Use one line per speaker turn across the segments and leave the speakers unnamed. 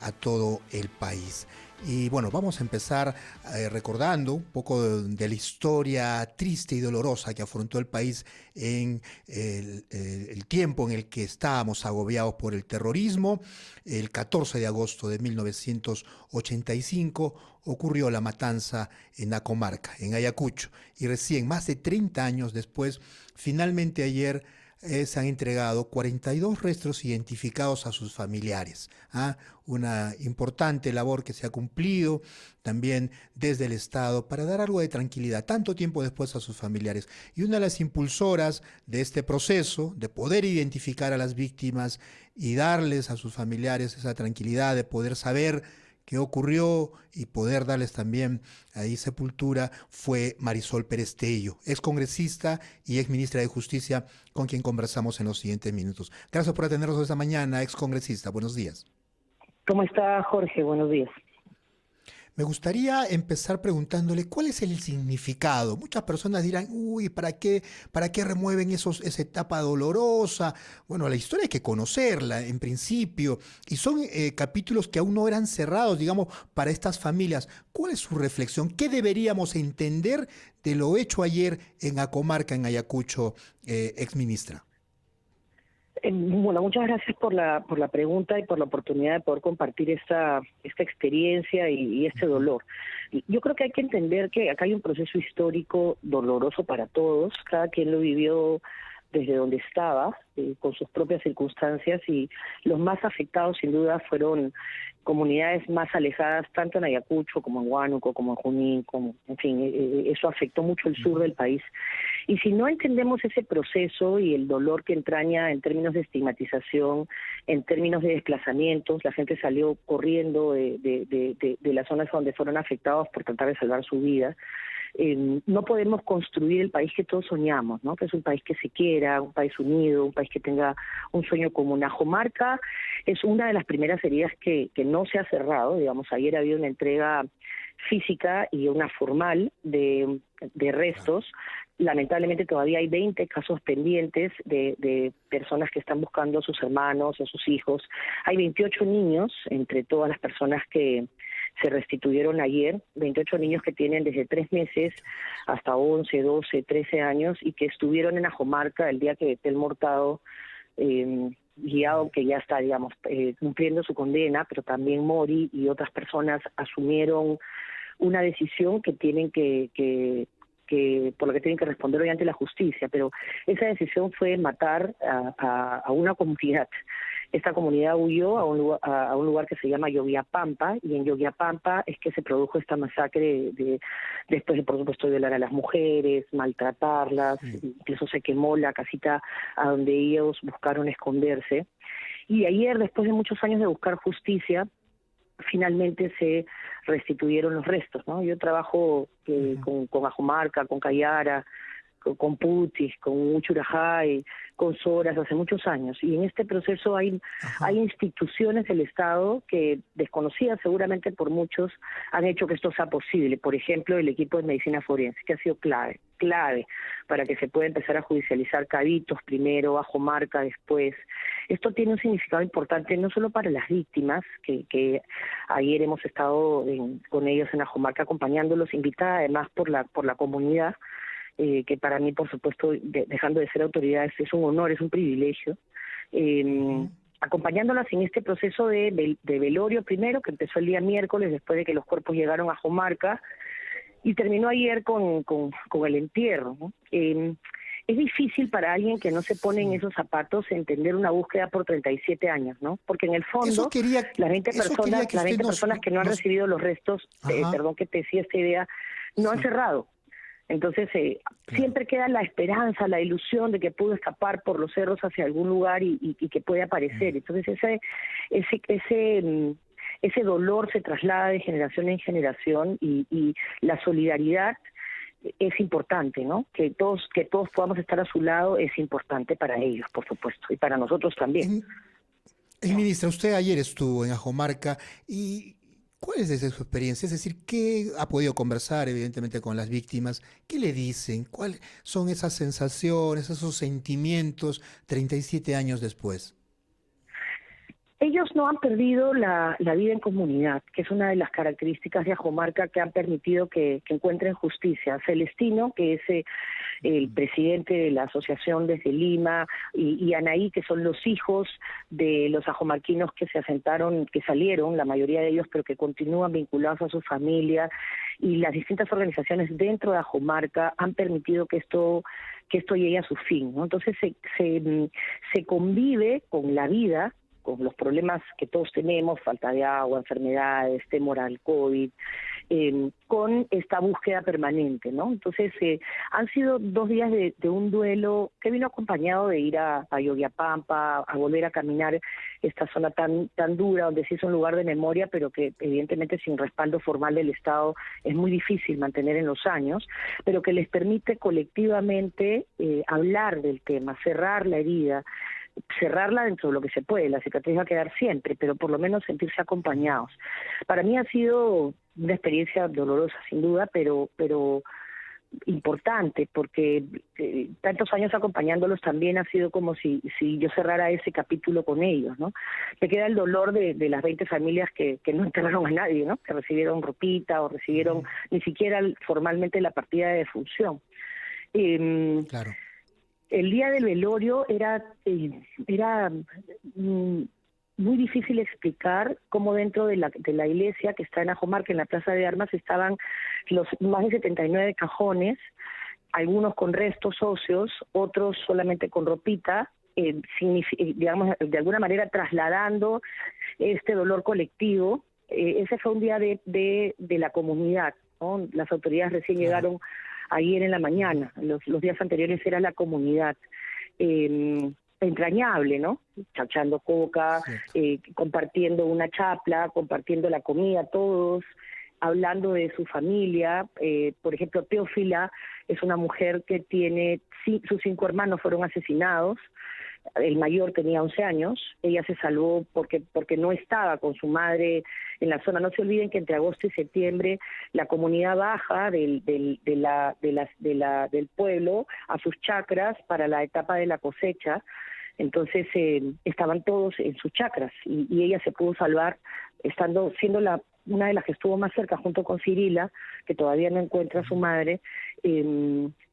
a todo el país. Y bueno, vamos a empezar recordando un poco de la historia triste y dolorosa que afrontó el país en el tiempo en el que estábamos agobiados por el terrorismo. El 14 de agosto de 1985 ocurrió la matanza en la comarca, en Ayacucho, y recién, más de 30 años después, finalmente ayer se han entregado 42 restos identificados a sus familiares. ¿Ah? Una importante labor que se ha cumplido también desde el Estado para dar algo de tranquilidad tanto tiempo después a sus familiares. Y una de las impulsoras de este proceso, de poder identificar a las víctimas y darles a sus familiares esa tranquilidad de poder saber qué ocurrió y poder darles también ahí sepultura, fue Marisol Pérez Tello, excongresista y exministra de Justicia, con quien conversamos en los siguientes minutos. Gracias por atendernos esta mañana, excongresista. Buenos días.
¿Cómo está, Jorge? Buenos días.
Me gustaría empezar preguntándole cuál es el significado. Muchas personas dirán, uy, para qué remueven esa etapa dolorosa? Bueno, la historia hay que conocerla en principio, y son capítulos que aún no eran cerrados, digamos, para estas familias. ¿Cuál es su reflexión? ¿Qué deberíamos entender de lo hecho ayer en la comarca, en Ayacucho, exministra?
Bueno, muchas gracias por la pregunta y por la oportunidad de poder compartir esta experiencia y este dolor. Yo creo que hay que entender que acá hay un proceso histórico doloroso para todos, cada quien lo vivió desde donde estaba, con sus propias circunstancias, y los más afectados sin duda fueron comunidades más alejadas, tanto en Ayacucho como en Huánuco, como en Junín, en fin, eso afectó mucho el sur del país. Y si no entendemos ese proceso y el dolor que entraña en términos de estigmatización, en términos de desplazamientos, la gente salió corriendo de las zonas donde fueron afectados por tratar de salvar su vida. No podemos construir el país que todos soñamos, ¿no? Que es un país que se quiera, un país unido, un país que tenga un sueño común. Ajomarca es una de las primeras heridas que no se ha cerrado. Digamos, ayer había una entrega física y una formal de restos. Lamentablemente todavía hay 20 casos pendientes de personas que están buscando a sus hermanos, a sus hijos. Hay 28 niños entre todas las personas que se restituyeron ayer, 28 niños que tienen desde 3 meses hasta 11, 12, 13 años y que estuvieron en Ajomarca el día que Betel Mortado, guiado, que ya está, digamos, cumpliendo su condena, pero también Mori y otras personas asumieron una decisión que tienen por lo que tienen que responder hoy ante la justicia, pero esa decisión fue matar a una comunidad. Esta comunidad huyó a un lugar que se llama Yoguiapampa, y en Yoguiapampa es que se produjo esta masacre después de, por supuesto, violar a las mujeres, maltratarlas, incluso se quemó la casita a donde ellos buscaron esconderse. Y ayer, después de muchos años de buscar justicia, finalmente se restituyeron los restos, ¿no? Yo trabajo con Ajomarca, con Cayara, con Putis, con Uchurajay, con Soras hace muchos años, y en este proceso hay instituciones del Estado que, desconocidas seguramente por muchos, han hecho que esto sea posible. Por ejemplo, el equipo de medicina forense, que ha sido clave para que se pueda empezar a judicializar Cabitos primero, Ajomarca después. Esto tiene un significado importante no solo para las víctimas, que ayer hemos estado con ellos en Ajomarca acompañándolos, invitada además por la comunidad, que para mí, por supuesto, dejando de ser autoridad, es un honor, es un privilegio, acompañándolas en este proceso de velorio primero, que empezó el día miércoles, después de que los cuerpos llegaron a Ajomarca, y terminó ayer con el entierro, ¿no? Es difícil para alguien que no se pone en esos zapatos entender una búsqueda por 37 años, ¿no? Porque en el fondo, las 20 personas que no han recibido los restos, perdón que te decía esta idea, no han cerrado. Entonces, siempre queda la esperanza, la ilusión de que pudo escapar por los cerros hacia algún lugar y que puede aparecer. Entonces, ese dolor se traslada de generación en generación, y la solidaridad es importante, ¿no? Que todos podamos estar a su lado es importante para ellos, por supuesto, y para nosotros también.
Ministra, usted ayer estuvo en Ajomarca, y ¿cuál es desde su experiencia? Es decir, ¿qué ha podido conversar evidentemente con las víctimas? ¿Qué le dicen? ¿Cuáles son esas sensaciones, esos sentimientos 37 años después?
Ellos no han perdido la vida en comunidad, que es una de las características de Ajomarca que han permitido que encuentren justicia. Celestino, que es el presidente de la asociación desde Lima, y Anaí, que son los hijos de los ajomarquinos que se asentaron, que salieron, la mayoría de ellos, pero que continúan vinculados a su familia, y las distintas organizaciones dentro de Ajomarca han permitido que esto llegue a su fin, ¿no? Entonces se convive con la vida, con los problemas que todos tenemos, falta de agua, enfermedades, temor al COVID, con esta búsqueda permanente, ¿no? Entonces han sido 2 días de un duelo que vino acompañado de ir a Yogyapampa, a volver a caminar esta zona tan dura, donde sí es un lugar de memoria, pero que evidentemente sin respaldo formal del Estado es muy difícil mantener en los años, pero que les permite colectivamente hablar del tema, cerrar la herida, cerrarla dentro de lo que se puede. La cicatriz va a quedar siempre, pero por lo menos sentirse acompañados. Para mí ha sido una experiencia dolorosa, sin duda, pero importante, porque tantos años acompañándolos también ha sido como si yo cerrara ese capítulo con ellos, ¿no? Me queda el dolor de las 20 familias que no enterraron a nadie, ¿no? Que recibieron ropita o recibieron ni siquiera formalmente la partida de defunción.
Claro.
El día del velorio era muy difícil explicar cómo dentro de la iglesia que está en Ajomarca, en la Plaza de Armas, estaban los más de 79 cajones, algunos con restos óseos, otros solamente con ropita, digamos, de alguna manera trasladando este dolor colectivo. Ese fue un día de la comunidad, ¿no? Las autoridades recién llegaron ayer en la mañana, los días anteriores era la comunidad. Entrañable, ¿no? Chachando coca, compartiendo una chapla, compartiendo la comida todos, hablando de su familia. Por ejemplo, Teófila es una mujer que tiene, sus 5 hermanos fueron asesinados. El mayor tenía 11 años, ella se salvó porque no estaba con su madre en la zona. No se olviden que entre agosto y septiembre la comunidad baja del pueblo a sus chacras para la etapa de la cosecha. Entonces estaban todos en sus chacras y ella se pudo salvar siendo una de las que estuvo más cerca junto con Cirila, que todavía no encuentra a su madre,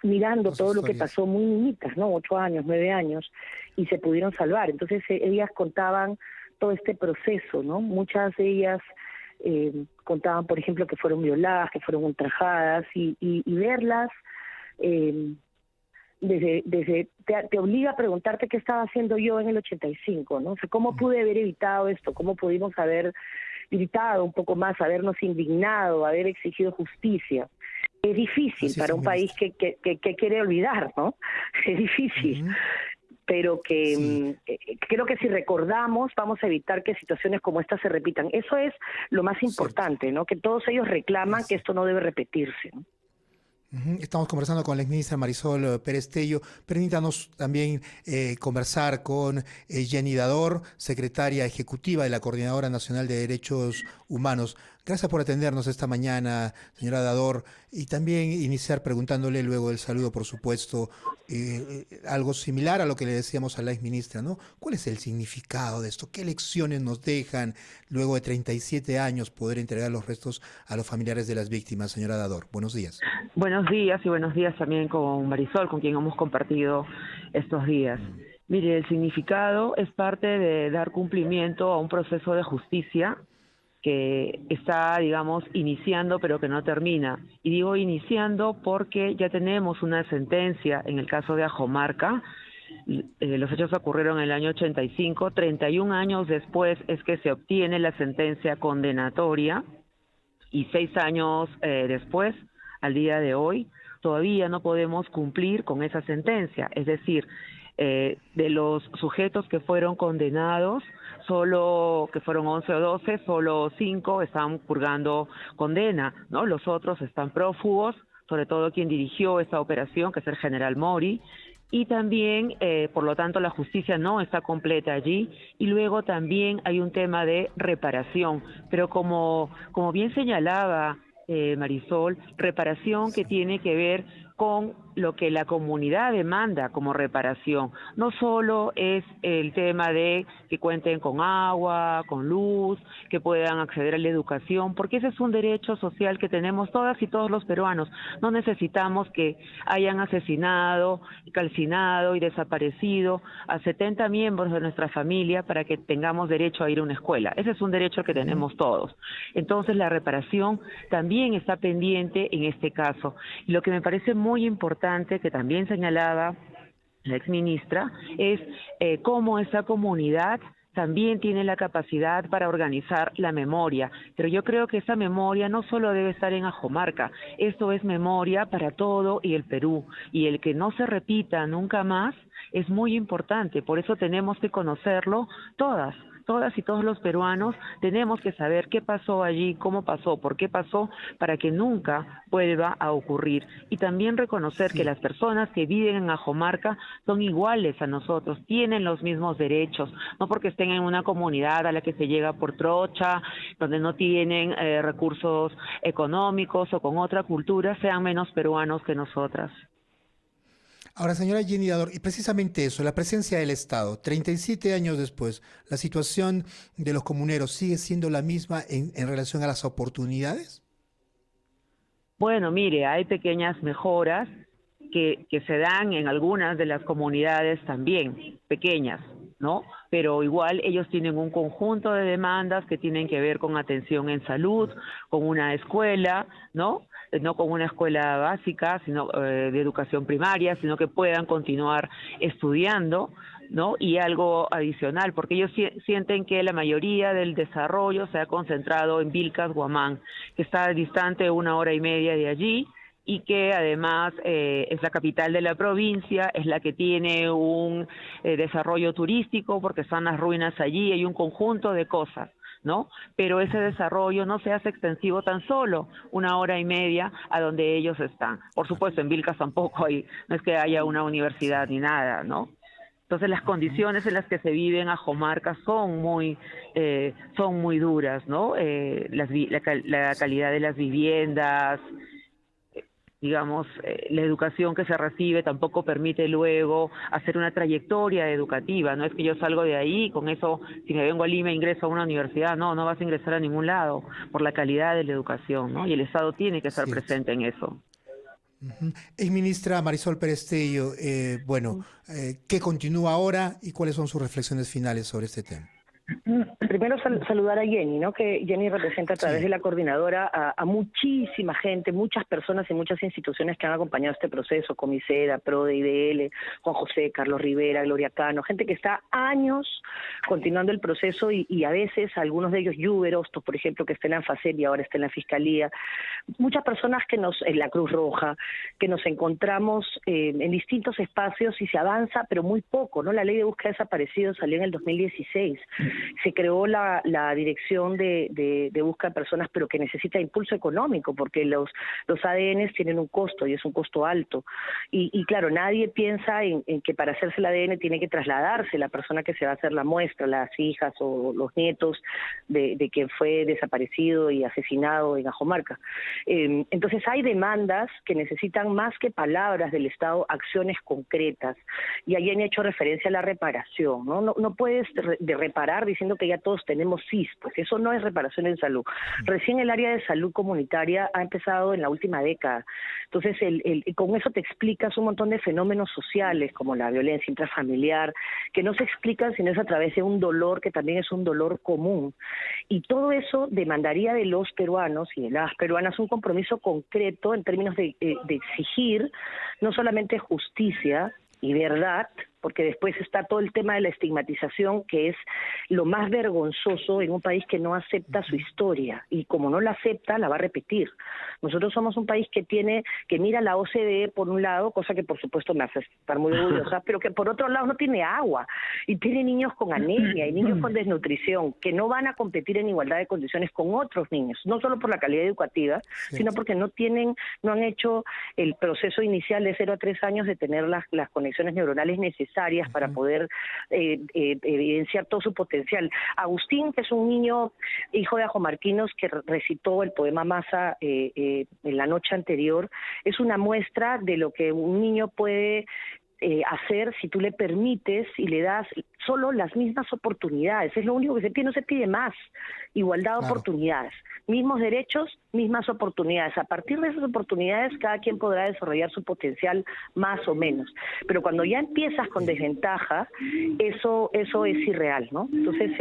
mirando todo lo que pasó, muy niñitas, ¿no? 8 años, 9 años, y se pudieron salvar. Entonces ellas contaban todo este proceso, ¿no? Muchas de ellas contaban, por ejemplo, que fueron violadas, que fueron ultrajadas, y verlas te obliga a preguntarte qué estaba haciendo yo en el 85, ¿no? O sea, ¿cómo pude haber evitado esto? ¿Cómo pudimos haber gritado un poco más, habernos indignado, haber exigido justicia? Es difícil para un país que quiere olvidar, ¿no? Es difícil. Pero que creo que si recordamos vamos a evitar que situaciones como esta se repitan. Eso es lo más importante, ¿no? Que todos ellos reclaman que esto no debe repetirse, ¿no?
Estamos conversando con la exministra Marisol Pérez Tello. Permítanos también conversar con Jenny Dador, secretaria ejecutiva de la Coordinadora Nacional de Derechos Humanos. Gracias por atendernos esta mañana, señora Dador, y también iniciar preguntándole, luego del saludo, por supuesto, algo similar a lo que le decíamos a la exministra, ¿no? ¿Cuál es el significado de esto? ¿Qué lecciones nos dejan luego de 37 años poder entregar los restos a los familiares de las víctimas, señora Dador? Buenos días.
Buenos días y buenos días también con Marisol, con quien hemos compartido estos días. Mire, el significado es parte de dar cumplimiento a un proceso de justicia que está, digamos, iniciando pero que no termina. Y digo iniciando porque ya tenemos una sentencia en el caso de Ajomarca. Los hechos ocurrieron en el año 85, 31 años después es que se obtiene la sentencia condenatoria y 6 años después, al día de hoy, todavía no podemos cumplir con esa sentencia. Es decir, de los sujetos que fueron condenados, que fueron 11 o 12, solo 5 están purgando condena, ¿no? Los otros están prófugos, sobre todo quien dirigió esta operación, que es el general Mori, y también, por lo tanto, la justicia no está completa allí. Y luego también hay un tema de reparación, pero como bien señalaba Marisol, reparación que tiene que ver con lo que la comunidad demanda como reparación. No solo es el tema de que cuenten con agua, con luz, que puedan acceder a la educación, porque ese es un derecho social que tenemos todas y todos los peruanos. No necesitamos que hayan asesinado, calcinado y desaparecido a 70 miembros de nuestra familia para que tengamos derecho a ir a una escuela. Ese es un derecho que tenemos todos. Entonces la reparación también está pendiente en este caso. Y lo que me parece muy importante, que también señalaba la exministra, es cómo esa comunidad también tiene la capacidad para organizar la memoria, pero yo creo que esa memoria no solo debe estar en Ajomarca, esto es memoria para todo y el Perú, y el que no se repita nunca más es muy importante, por eso tenemos que conocerlo todas y todos los peruanos, tenemos que saber qué pasó allí, cómo pasó, por qué pasó, para que nunca vuelva a ocurrir. Y también reconocer que las personas que viven en Ajomarca son iguales a nosotros, tienen los mismos derechos, no porque estén en una comunidad a la que se llega por trocha, donde no tienen recursos económicos o con otra cultura, sean menos peruanos que nosotras.
Ahora, señora Jenny Dador, y precisamente eso, la presencia del Estado, 37 años después, ¿la situación de los comuneros sigue siendo la misma en relación a las oportunidades?
Bueno, mire, hay pequeñas mejoras que se dan en algunas de las comunidades también, pequeñas, ¿no? Pero igual ellos tienen un conjunto de demandas que tienen que ver con atención en salud, con una escuela, ¿no? No con una escuela básica, sino de educación primaria, sino que puedan continuar estudiando, ¿no? Y algo adicional, porque ellos sienten que la mayoría del desarrollo se ha concentrado en Vilcas, Huamán, que está distante 1 hora y media de allí, y que además es la capital de la provincia, es la que tiene un desarrollo turístico, porque están las ruinas allí, hay un conjunto de cosas, ¿no? Pero ese desarrollo no se hace extensivo tan solo 1 hora y media a donde ellos están. Por supuesto, en Vilcas tampoco hay, no es que haya una universidad ni nada, ¿no? Entonces las condiciones en las que se vive en Ajomarca son muy duras, ¿no? La calidad de las viviendas, digamos, la educación que se recibe tampoco permite luego hacer una trayectoria educativa. No es que yo salgo de ahí, con eso, si me vengo a Lima, ingreso a una universidad. No vas a ingresar a ningún lado por la calidad de la educación, ¿no? Y el Estado tiene que estar presente en eso.
Exministra Marisol Perestello, ¿qué continúa ahora y cuáles son sus reflexiones finales sobre este tema?
Primero saludar a Jenny, ¿no? Que Jenny representa a través de la coordinadora a muchísima gente, muchas personas y muchas instituciones que han acompañado este proceso, Comiseda, PRODE, IDL, Juan José, Carlos Rivera, Gloria Cano, gente que está años continuando el proceso y a veces algunos de ellos, Yuber Hostos, por ejemplo, que está en la FACEP y ahora está en la Fiscalía, muchas personas que en la Cruz Roja, que nos encontramos en distintos espacios y se avanza, pero muy poco, ¿no? La ley de búsqueda de desaparecidos salió en el 2016. Se creó la dirección de búsqueda de personas, pero que necesita impulso económico, porque los ADNs tienen un costo y es un costo alto. Y claro, nadie piensa en que para hacerse el ADN tiene que trasladarse la persona que se va a hacer la muestra, las hijas o los nietos de quien fue desaparecido y asesinado en Ajomarca. Entonces hay demandas que necesitan más que palabras del Estado, acciones concretas. Y ahí han hecho referencia a la reparación, ¿no? No puedes reparar diciendo que ya todos tenemos CIS, pues eso no es reparación en salud. Recién el área de salud comunitaria ha empezado en la última década. Entonces, con eso te explicas un montón de fenómenos sociales, como la violencia intrafamiliar, que no se explican sino es a través de un dolor que también es un dolor común. Y todo eso demandaría de los peruanos y de las peruanas un compromiso concreto en términos de exigir no solamente justicia y verdad, porque después está todo el tema de la estigmatización, que es lo más vergonzoso en un país que no acepta su historia, y como no la acepta, la va a repetir. Nosotros somos un país que mira la OCDE por un lado, cosa que por supuesto me hace estar muy orgullosa, pero que por otro lado no tiene agua, y tiene niños con anemia, y niños con desnutrición, que no van a competir en igualdad de condiciones con otros niños, no solo por la calidad educativa, sino porque no han hecho el proceso inicial de 0 a 3 años de tener las conexiones neuronales necesarias necesarias para poder evidenciar todo su potencial. Agustín, que es un niño hijo de ajomarquinos que recitó el poema Masa en la noche anterior, es una muestra de lo que un niño puede hacer si tú le permites y le das solo las mismas oportunidades. Es lo único que se pide, no se pide más. Igualdad de oportunidades, mismos derechos, mismas oportunidades. A partir de esas oportunidades cada quien podrá desarrollar su potencial más o menos. Pero cuando ya empiezas con desventaja, eso es irreal, ¿no? Entonces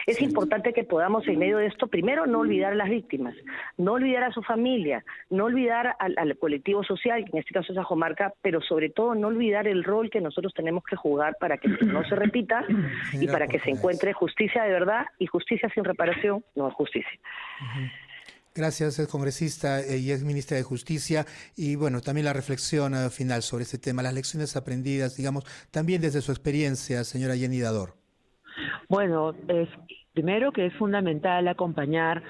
es importante que podamos en medio de esto, primero, no olvidar a las víctimas, no olvidar a su familia, no olvidar al colectivo social, que en este caso es Ajomarca, pero sobre todo no olvidar el rol que nosotros tenemos que jugar para que no se repita y para que se encuentre justicia de verdad, y justicia sin reparación no es justicia.
Gracias, es congresista y es ministra de Justicia. Y bueno, también la reflexión final sobre este tema, las lecciones aprendidas, digamos, también desde su experiencia, señora Jenny Dador.
Bueno, primero que es fundamental acompañar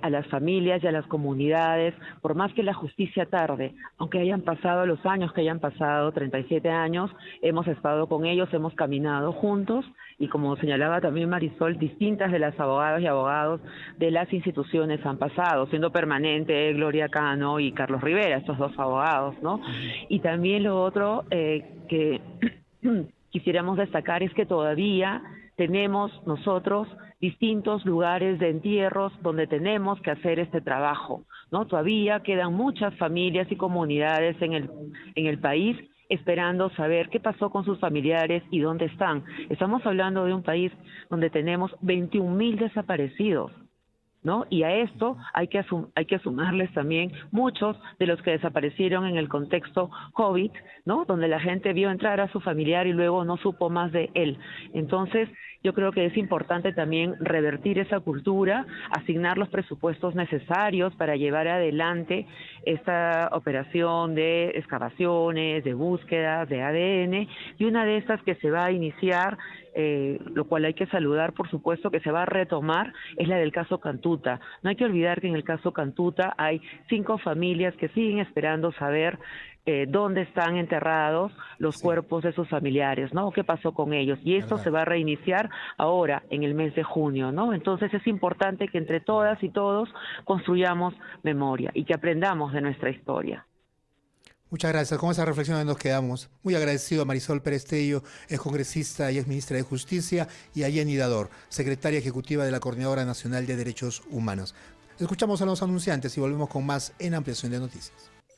a las familias y a las comunidades, por más que la justicia tarde, aunque hayan pasado los años que hayan pasado, 37 años, hemos estado con ellos, hemos caminado juntos y como señalaba también Marisol, distintas de las abogadas y abogados de las instituciones han pasado, siendo permanente Gloria Cano y Carlos Rivera, estos dos abogados, ¿no? Y también lo otro que quisiéramos destacar es que todavía tenemos nosotros distintos lugares de entierros donde tenemos que hacer este trabajo, ¿no? Todavía quedan muchas familias y comunidades en el país esperando saber qué pasó con sus familiares y dónde están. Estamos hablando de un país donde tenemos 21,000 desaparecidos, ¿no? Y a esto hay que sumarles también muchos de los que desaparecieron en el contexto COVID, ¿no? Donde la gente vio entrar a su familiar y luego no supo más de él. Entonces, yo creo que es importante también revertir esa cultura, asignar los presupuestos necesarios para llevar adelante esta operación de excavaciones, de búsquedas, de ADN, y una de estas que se va a iniciar, lo cual hay que saludar, por supuesto, que se va a retomar, es la del caso Cantuta. No hay que olvidar que en el caso Cantuta hay 5 familias que siguen esperando saber dónde están enterrados los cuerpos de sus familiares, ¿no? ¿Qué pasó con ellos? Y esto se va a reiniciar ahora, en el mes de junio, ¿no? Entonces es importante que entre todas y todos construyamos memoria y que aprendamos de nuestra historia.
Muchas gracias. Con esa reflexión nos quedamos. Muy agradecido a Marisol Pérez Tello, es congresista y es ministra de Justicia, y a Jenny Dador, secretaria ejecutiva de la Coordinadora Nacional de Derechos Humanos. Escuchamos a los anunciantes y volvemos con más en Ampliación de Noticias.